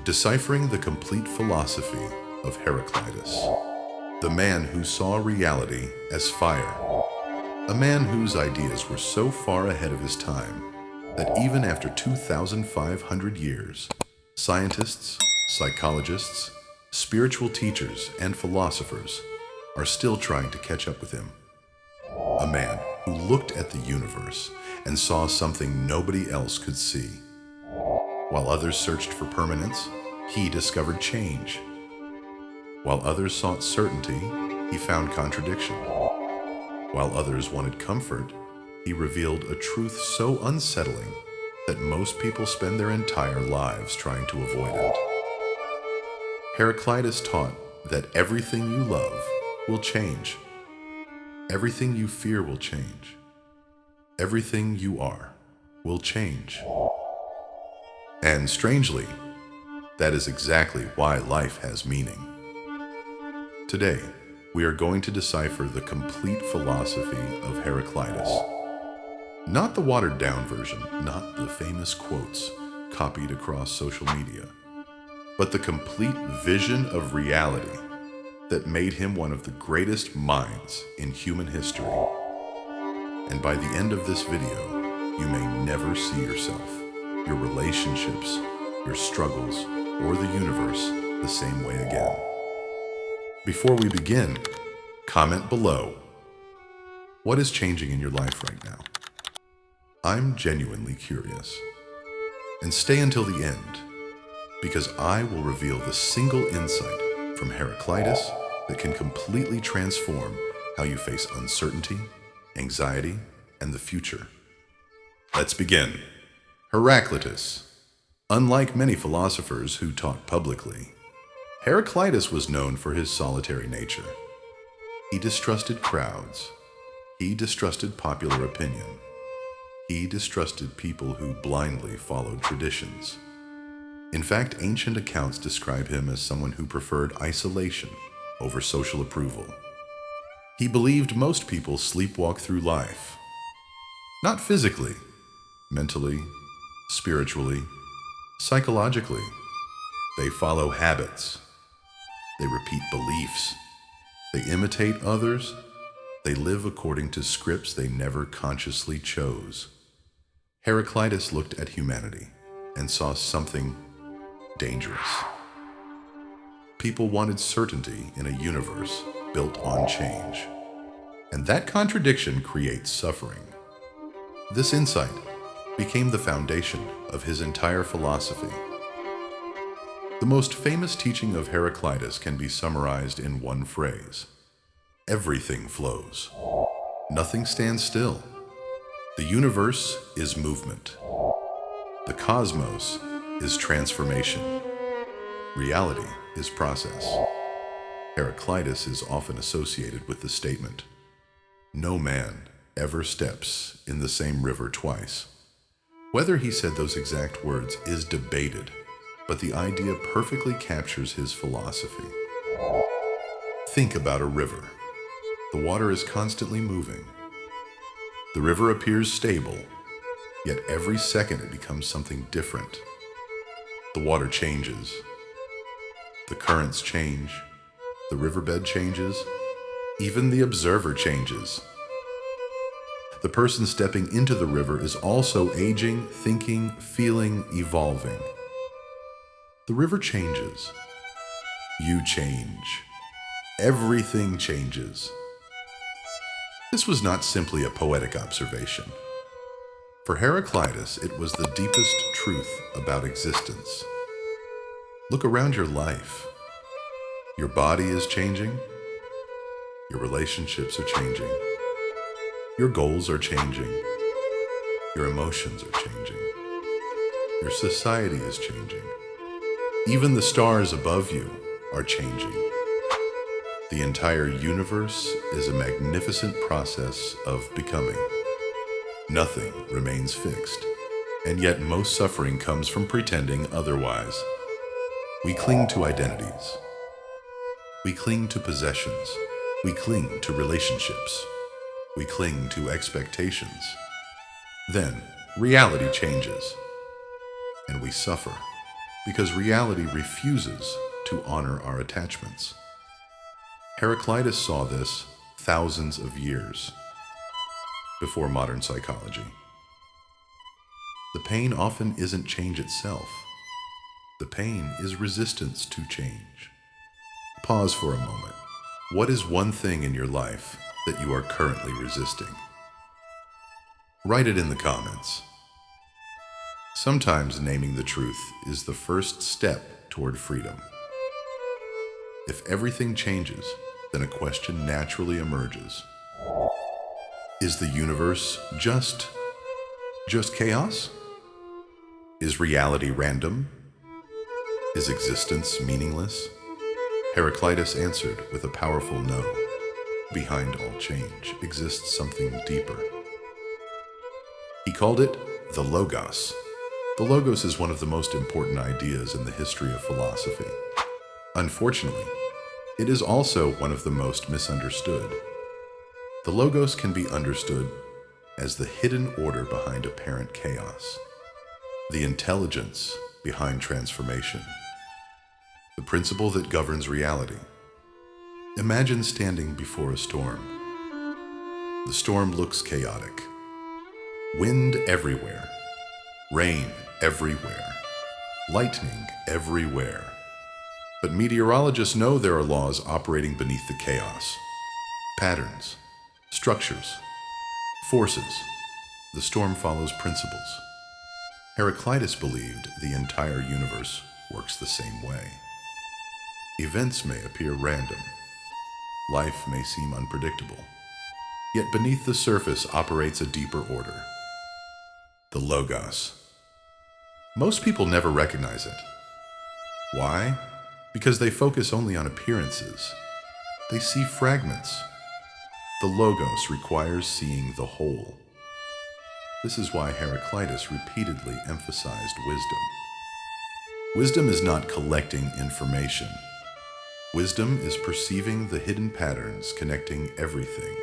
Deciphering the Complete Philosophy of Heraclitus, the man who saw reality as fire, a man whose ideas were so far ahead of his time that even after 2,500 years, scientists, psychologists, spiritual teachers, and philosophers are still trying to catch up with him. A man who looked at the universe and saw something nobody else could see. While others searched for permanence, he discovered change. While others sought certainty, he found contradiction. While others wanted comfort, he revealed a truth so unsettling that most people spend their entire lives trying to avoid it. Heraclitus taught that everything you love will change. Everything you fear will change. Everything you are will change. And strangely, that is exactly why life has meaning. Today, we are going to decipher the complete philosophy of Heraclitus. Not the watered-down version, not the famous quotes copied across social media, but the complete vision of reality that made him one of the greatest minds in human history. And by the end of this video, you may never see yourself, your relationships, your struggles, or the universe the same way again. Before we begin, comment below. What is changing in your life right now? I'm genuinely curious. And stay until the end, because I will reveal the single insight from Heraclitus that can completely transform how you face uncertainty, anxiety, and the future. Let's begin. Heraclitus. Unlike many philosophers who taught publicly, Heraclitus was known for his solitary nature. He distrusted crowds. He distrusted popular opinion. He distrusted people who blindly followed traditions. In fact, ancient accounts describe him as someone who preferred isolation over social approval. He believed most people sleepwalk through life. Not physically, mentally, spiritually, psychologically. They follow habits. They repeat beliefs. They imitate others. They live according to scripts they never consciously chose. Heraclitus looked at humanity and saw something dangerous. People wanted certainty in a universe built on change. And that contradiction creates suffering. This insight became the foundation of his entire philosophy. The most famous teaching of Heraclitus can be summarized in one phrase. Everything flows. Nothing stands still. The universe is movement. The cosmos is transformation. Reality is process. Heraclitus is often associated with the statement, "No man ever steps in the same river twice." Whether he said those exact words is debated, but the idea perfectly captures his philosophy. Think about a river. The water is constantly moving. The river appears stable, yet every second it becomes something different. The water changes. The currents change. The riverbed changes. Even the observer changes. The person stepping into the river is also aging, thinking, feeling, evolving. The river changes. You change. Everything changes. This was not simply a poetic observation. For Heraclitus, it was the deepest truth about existence. Look around your life. Your body is changing. Your relationships are changing. Your goals are changing. Your emotions are changing. Your society is changing. Even the stars above you are changing. The entire universe is a magnificent process of becoming. Nothing remains fixed, and yet most suffering comes from pretending otherwise. We cling to identities. We cling to possessions. We cling to relationships. We cling to expectations. Then, reality changes, and we suffer. because reality refuses to honor our attachments. Heraclitus saw this thousands of years before modern psychology. The pain often isn't change itself. The pain is resistance to change. Pause for a moment. What is one thing in your life that you are currently resisting? Write it in the comments. Sometimes naming the truth is the first step toward freedom. If everything changes, then a question naturally emerges. Is the universe just chaos? Is reality random? Is existence meaningless? Heraclitus answered with a powerful no. Behind all change exists something deeper. He called it the Logos. The Logos is one of the most important ideas in the history of philosophy. Unfortunately, it is also one of the most misunderstood. The Logos can be understood as the hidden order behind apparent chaos, the intelligence behind transformation, the principle that governs reality. Imagine standing before a storm. The storm looks chaotic. Wind everywhere, rain everywhere, lightning everywhere. But meteorologists know there are laws operating beneath the chaos. Patterns, structures, forces. The storm follows principles. Heraclitus believed the entire universe works the same way. Events may appear random. Life may seem unpredictable. Yet beneath the surface operates a deeper order. The Logos. Most people never recognize it. Why? Because they focus only on appearances. They see fragments. The Logos requires seeing the whole. This is why Heraclitus repeatedly emphasized wisdom. Wisdom is not collecting information. Wisdom is perceiving the hidden patterns connecting everything.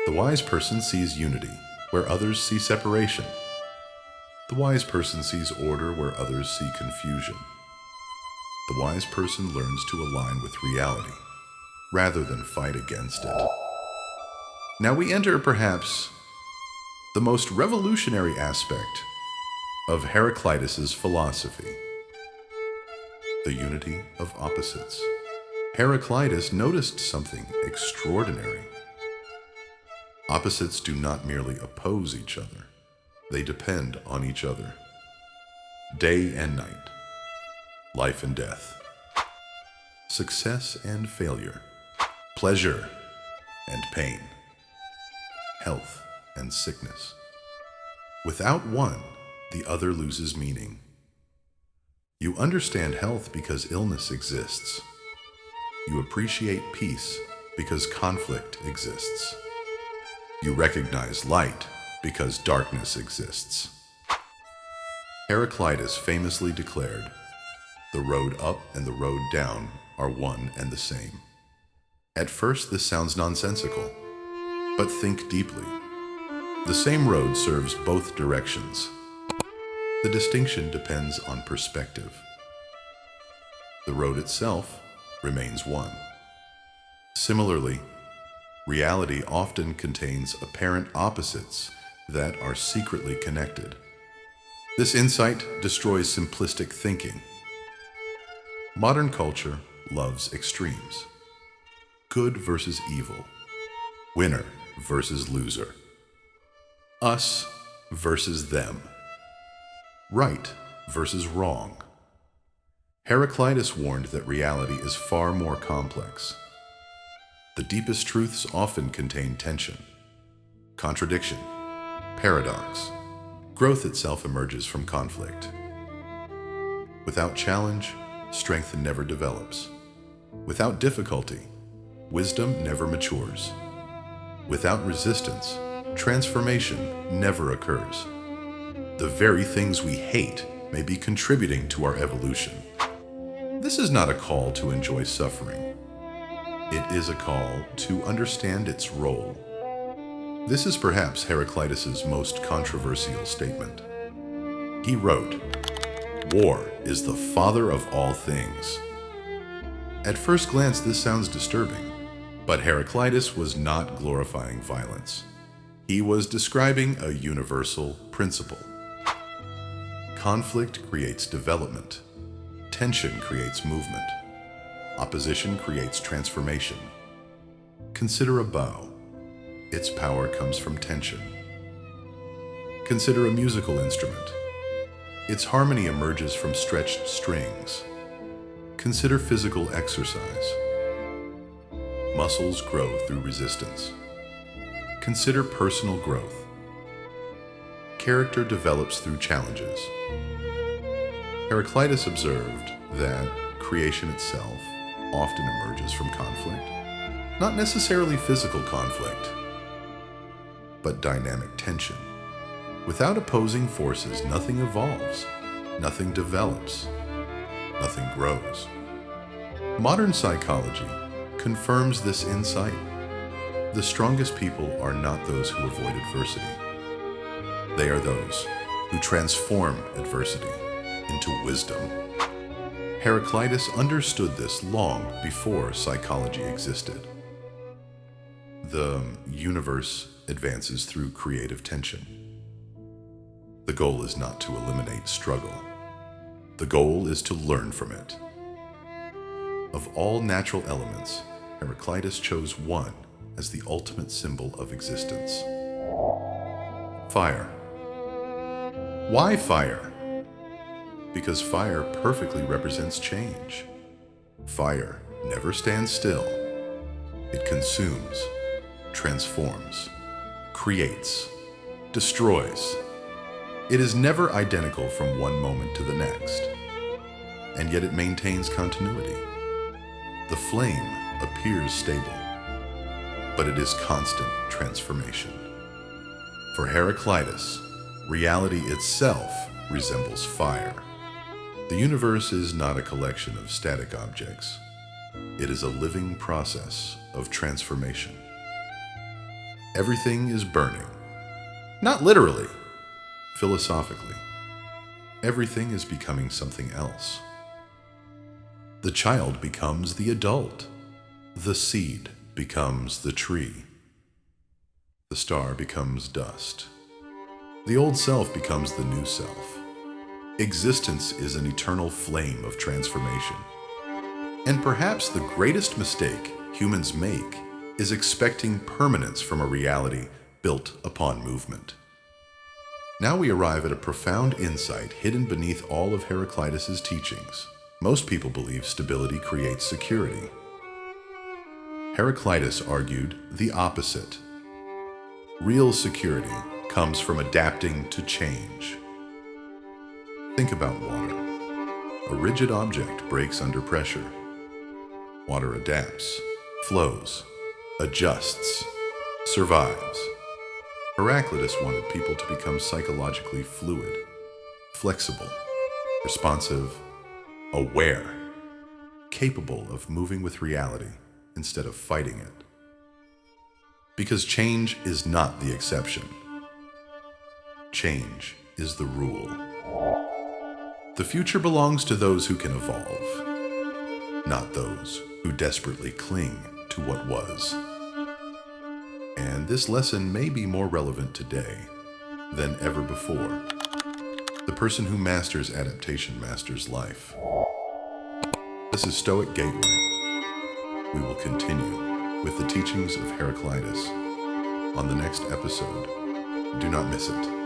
The wise person sees unity where others see separation. The wise person sees order where others see confusion. The wise person learns to align with reality rather than fight against it. Now we enter perhaps the most revolutionary aspect of Heraclitus's philosophy, the unity of opposites. Heraclitus noticed something extraordinary. Opposites do not merely oppose each other, they depend on each other. Day and night, life and death, success and failure, pleasure and pain, health and sickness. Without one, the other loses meaning. You understand health because illness exists. You appreciate peace because conflict exists. You recognize light because darkness exists. Heraclitus famously declared, "The road up and the road down are one and the same." At first, this sounds nonsensical, but think deeply. The same road serves both directions. The distinction depends on perspective. The road itself remains one. Similarly, reality often contains apparent opposites that are secretly connected. This insight destroys simplistic thinking. Modern culture loves extremes. Good versus evil. Winner versus loser. Us versus them. Right versus wrong. Heraclitus warned that reality is far more complex. The deepest truths often contain tension, contradiction, paradox. Growth itself emerges from conflict. Without challenge, strength never develops. Without difficulty, wisdom never matures. Without resistance, transformation never occurs. The very things we hate may be contributing to our evolution. This is not a call to enjoy suffering. It is a call to understand its role. This is perhaps Heraclitus's most controversial statement. He wrote, War is the father of all things. At first glance, this sounds disturbing, but Heraclitus was not glorifying violence. He was describing a universal principle. Conflict creates development. Tension creates movement. Opposition creates transformation. Consider a bow. Its power comes from tension. Consider a musical instrument. Its harmony emerges from stretched strings. Consider physical exercise. Muscles grow through resistance. Consider personal growth. Character develops through challenges. Heraclitus observed that creation itself often emerges from conflict, not necessarily physical conflict, but dynamic tension. Without opposing forces, nothing evolves, nothing develops, nothing grows. Modern psychology confirms this insight. The strongest people are not those who avoid adversity. They are those who transform adversity into wisdom. Heraclitus understood this long before psychology existed. The universe advances through creative tension. The goal is not to eliminate struggle. The goal is to learn from it. Of all natural elements, Heraclitus chose one as the ultimate symbol of existence. Fire. Why fire? Because fire perfectly represents change. Fire never stands still. It consumes, transforms, creates, destroys. It is never identical from one moment to the next, and yet it maintains continuity. The flame appears stable, but it is constant transformation. For Heraclitus, reality itself resembles fire. The universe is not a collection of static objects. It is a living process of transformation. Everything is burning. Not literally, philosophically. Everything is becoming something else. The child becomes the adult. The seed becomes the tree. The star becomes dust. The old self becomes the new self. Existence is an eternal flame of transformation. And perhaps the greatest mistake humans make is expecting permanence from a reality built upon movement. Now we arrive at a profound insight hidden beneath all of Heraclitus's teachings. Most people believe stability creates security. Heraclitus argued the opposite. Real security comes from adapting to change. Think about water. A rigid object breaks under pressure. Water adapts, flows, adjusts, survives. Heraclitus wanted people to become psychologically fluid, flexible, responsive, aware, capable of moving with reality instead of fighting it. Because change is not the exception. Change is the rule. The future belongs to those who can evolve, not those who desperately cling to what was. And this lesson may be more relevant today than ever before. The person who masters adaptation masters life. This is Stoic Gateway. We will continue with the teachings of Heraclitus on the next episode. Do not miss it.